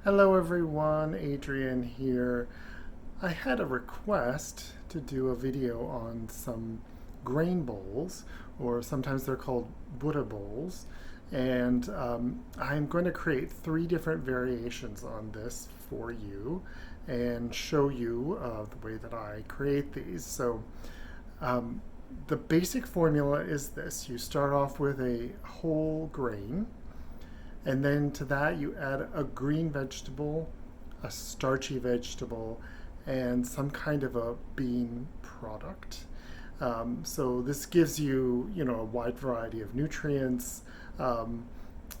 Hello everyone, Adrian here. I had a request to do a video on some grain bowls, or sometimes they're called Buddha bowls, and I'm going to create three different variations on this for you and show you the way that I create these. Um, the basic formula is this. You start off with a whole grain, and then to that, you add a green vegetable, a starchy vegetable, and some kind of a bean product. So this gives you, a wide variety of nutrients, um,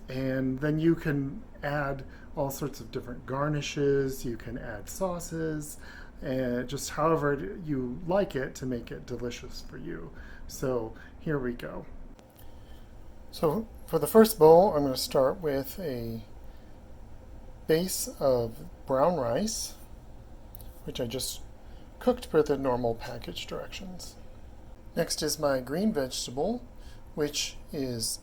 and then you can add all sorts of different garnishes. You can add sauces, and just however you like it to make it delicious for you. So here we go. So for the first bowl, I'm going to start with a base of brown rice, which I just cooked per the normal package directions. Next is my green vegetable, which is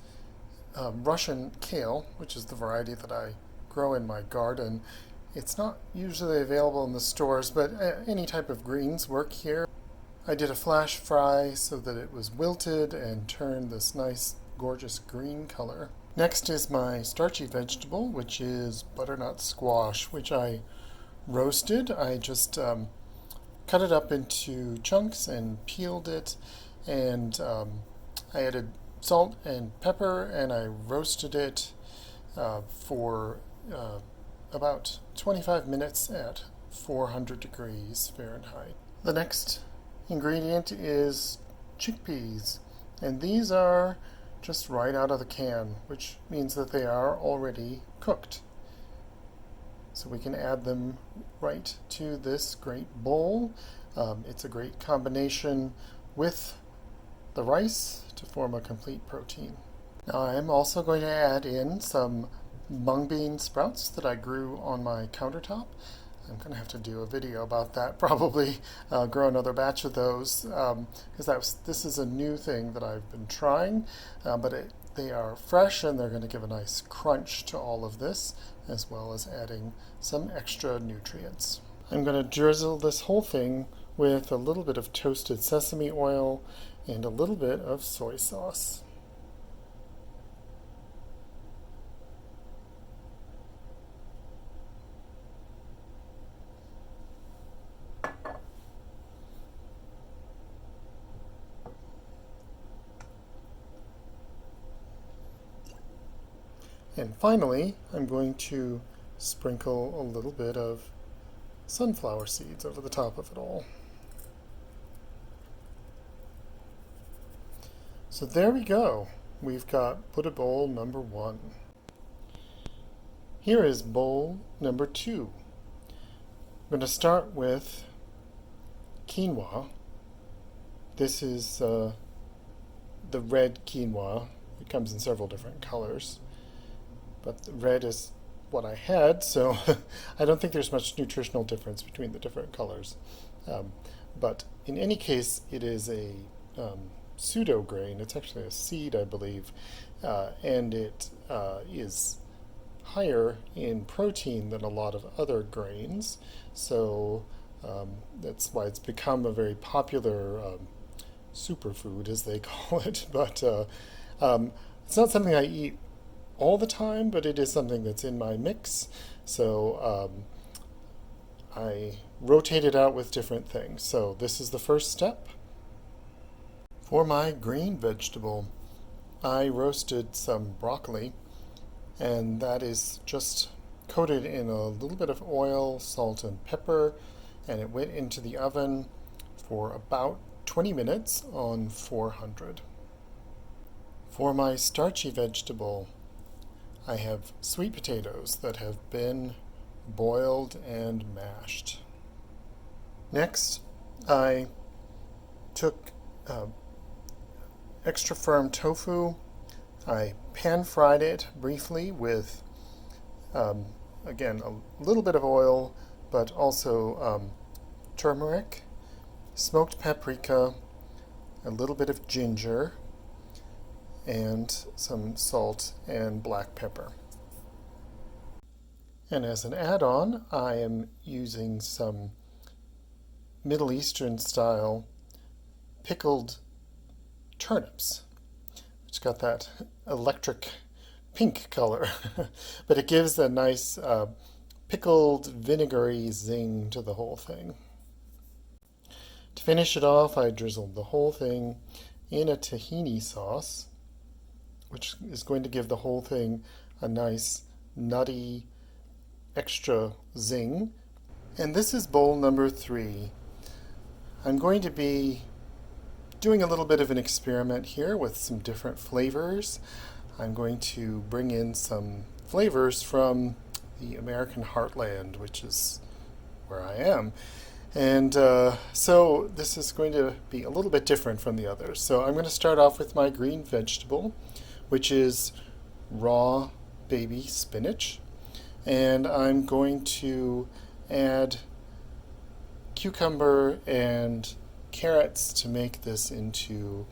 Russian kale, which is the variety that I grow in my garden. It's not usually available in the stores, but any type of greens work here. I did a flash fry so that it was wilted and turned this nice gorgeous green color. Next is my starchy vegetable, which is butternut squash, which I roasted. I just cut it up into chunks and peeled it, and I added salt and pepper, and I roasted it for about 25 minutes at 400 degrees Fahrenheit. The next ingredient is chickpeas, and these are just right out of the can, which means that they are already cooked. So we can add them right to this great bowl. It's a great combination with the rice to form a complete protein. Now I'm also going to add in some mung bean sprouts that I grew on my countertop. I'm going to have to do a video about that, probably grow another batch of those, because this is a new thing that I've been trying, but they are fresh and they're going to give a nice crunch to all of this, as well as adding some extra nutrients. I'm going to drizzle this whole thing with a little bit of toasted sesame oil and a little bit of soy sauce. And finally, I'm going to sprinkle a little bit of sunflower seeds over the top of it all. So there we go. We've got Buddha bowl number 1. Here is bowl number 2. I'm going to start with quinoa. This is the red quinoa. It comes in several different colors, but the red is what I had, so I don't think there's much nutritional difference between the different colors. But in any case, it is a pseudo grain. It's actually a seed, I believe, and it is higher in protein than a lot of other grains, so that's why it's become a very popular superfood, as they call it. But it's not something I eat all the time, but it is something that's in my mix, so I rotate it out with different things. So this is the first step. For my green vegetable, I roasted some broccoli, and that is just coated in a little bit of oil, salt, and pepper, and it went into the oven for about 20 minutes on 400. For my starchy vegetable, I have sweet potatoes that have been boiled and mashed. Next, I took extra firm tofu. I pan-fried it briefly with, again, a little bit of oil, but also turmeric, smoked paprika, a little bit of ginger, and some salt and black pepper. And as an add-on, I am using some Middle Eastern style pickled turnips. It's got that electric pink color, but it gives a nice pickled vinegary zing to the whole thing. To finish it off, I drizzled the whole thing in a tahini sauce, which is going to give the whole thing a nice nutty extra zing. And this is bowl number 3. I'm going to be doing a little bit of an experiment here with some different flavors. I'm going to bring in some flavors from the American heartland, which is where I am. And so this is going to be a little bit different from the others. So I'm going to start off with my green vegetable, which is raw baby spinach. And I'm going to add cucumber and carrots to make this into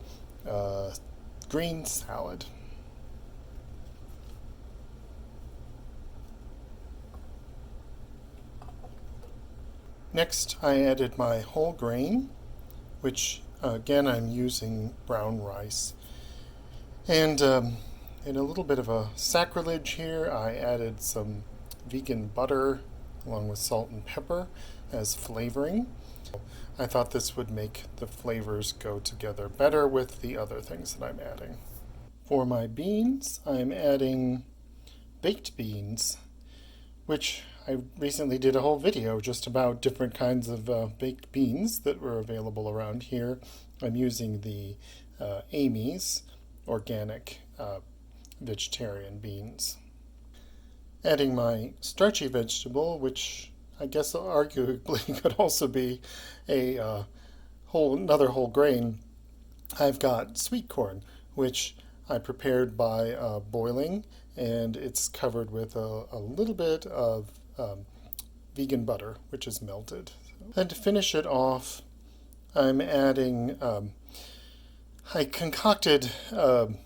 green salad. Next, I added my whole grain, which again I'm using brown rice. And in a little bit of a sacrilege here, I added some vegan butter along with salt and pepper as flavoring. I thought this would make the flavors go together better with the other things that I'm adding. For my beans, I'm adding baked beans, which I recently did a whole video just about different kinds of baked beans that were available around here. I'm using the Amy's organic vegetarian beans. Adding my starchy vegetable, which I guess arguably could also be another whole grain. I've got sweet corn, which I prepared by boiling, and it's covered with a little bit of vegan butter, which is melted. And to finish it off, I'm adding, I concocted an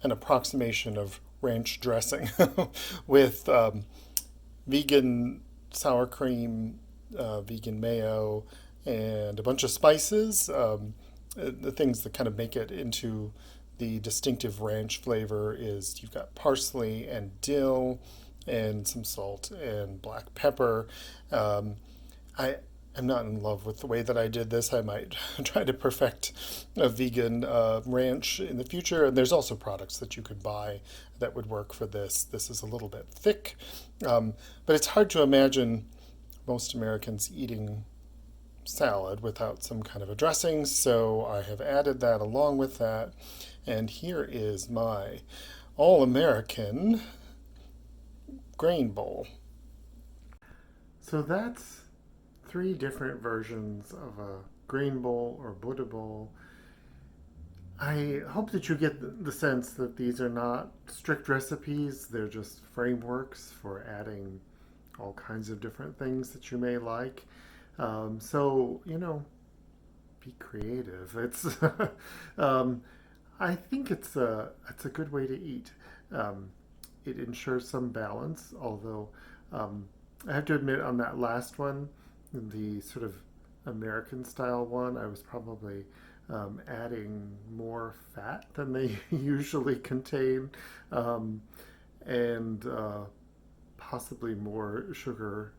approximation of ranch dressing with vegan sour cream, vegan mayo, and a bunch of spices, the things that kind of make it into the distinctive ranch flavor is you've got parsley and dill and some salt and black pepper. I'm not in love with the way that I did this. I might try to perfect a vegan ranch in the future. And there's also products that you could buy that would work for this. This is a little bit thick, but it's hard to imagine most Americans eating salad without some kind of a dressing. So I have added that along with that. And here is my all-American grain bowl. So that's 3 different versions of a grain bowl or Buddha bowl. I hope that you get the sense that these are not strict recipes. They're just frameworks for adding all kinds of different things that you may like. So, be creative. It's I think it's a good way to eat. It ensures some balance, although I have to admit on that last one, the sort of American style one, I was probably adding more fat than they usually contain, and possibly more sugar.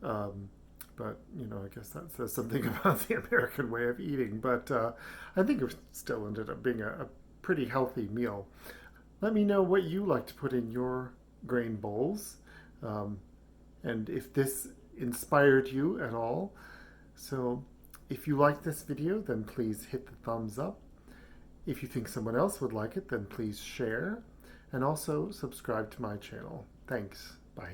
But I guess that says something about the American way of eating. But I think it still ended up being a pretty healthy meal. Let me know what you like to put in your grain bowls, and if this inspired you at all. So if you like this video, then please hit the thumbs up. If you think someone else would like it, then please share, and also subscribe to my channel. Thanks.